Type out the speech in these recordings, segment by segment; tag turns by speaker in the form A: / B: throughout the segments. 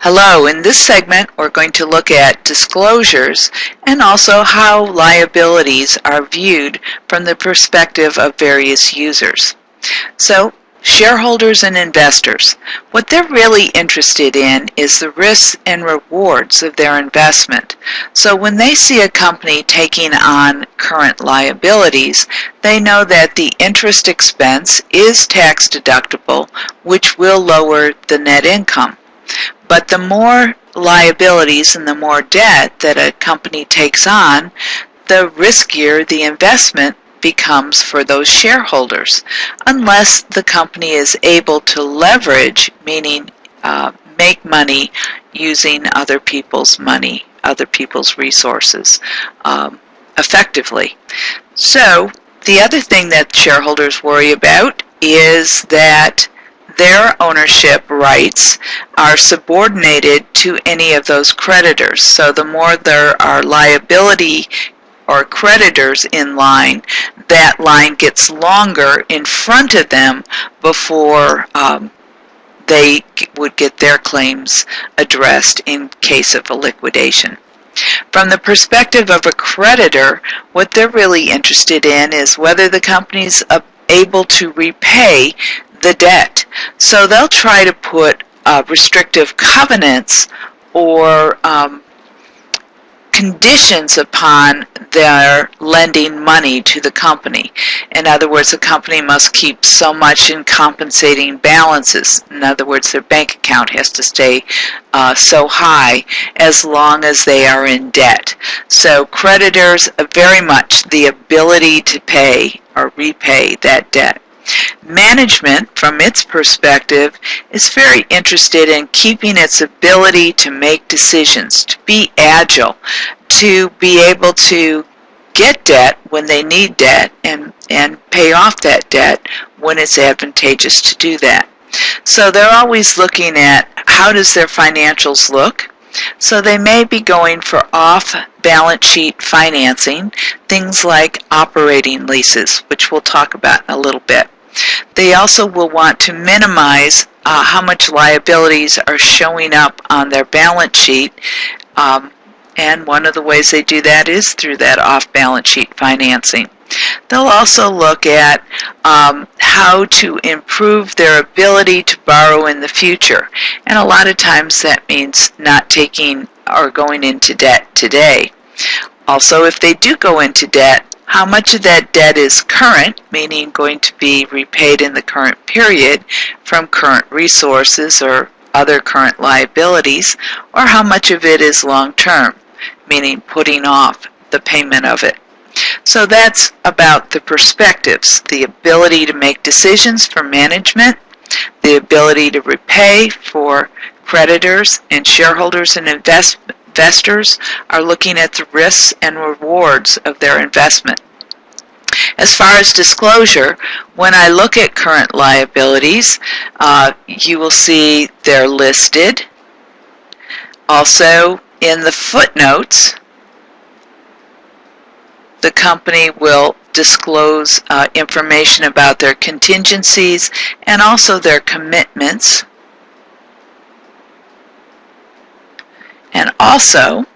A: Hello, in this segment we're going to look at disclosures and also how liabilities are viewed from the perspective of various users. So, shareholders and investors, what they're really interested in is the risks and rewards of their investment. So when they see a company taking on current liabilities, they know that the interest expense is tax deductible, which will lower the net income. But the more liabilities and the more debt that a company takes on, the riskier the investment becomes for those shareholders, unless the company is able to leverage, meaning make money using other people's money, other people's resources effectively. So the other thing that shareholders worry about is that their ownership rights are subordinated to any of those creditors. So the more there are liability or creditors in line, that line gets longer in front of them before they would get their claims addressed in case of a liquidation. From the perspective of a creditor, what they're really interested in is whether the company's able to repay the debt. So they'll try to put restrictive covenants or conditions upon their lending money to the company. In other words, the company must keep so much in compensating balances. In other words, their bank account has to stay so high as long as they are in debt. So creditors very much the ability to pay or repay that debt. Management, from its perspective, is very interested in keeping its ability to make decisions, to be agile, to be able to get debt when they need debt and pay off that debt when it's advantageous to do that. So they're always looking at how does their financials look. So they may be going for off-balance sheet financing, things like operating leases, which we'll talk about in a little bit. They also will want to minimize how much liabilities are showing up on their balance sheet, and one of the ways they do that is through that off-balance sheet financing. They'll also look at how to improve their ability to borrow in the future, and a lot of times that means not taking or going into debt today. Also, if they do go into debt, how much of that debt is current, meaning going to be repaid in the current period from current resources or other current liabilities, or how much of it is long-term, meaning putting off the payment of it. So that's about the perspectives, the ability to make decisions for management, the ability to repay for creditors, and shareholders and investors are looking at the risks and rewards of their investment. As far as disclosure, when I look at current liabilities, you will see they're listed. Also, in the footnotes, the company will disclose information about their contingencies and also their commitments. And also,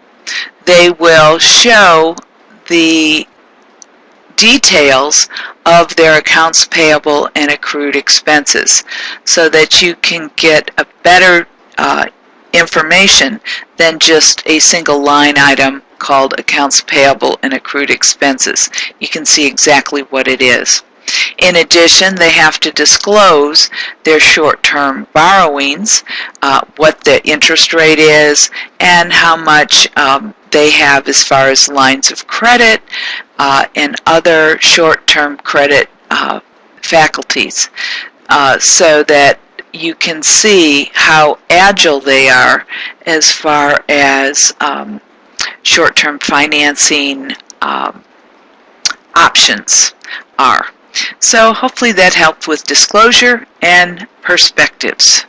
A: they will show the details of their accounts payable and accrued expenses so that you can get a better information than just a single line item called accounts payable and accrued expenses. You can see exactly what it is. In addition, they have to disclose their short-term borrowings, what the interest rate is, and how much they have as far as lines of credit and other short-term credit faculties, so that you can see how agile they are as far as short-term financing options are. So hopefully that helped with disclosure and perspectives.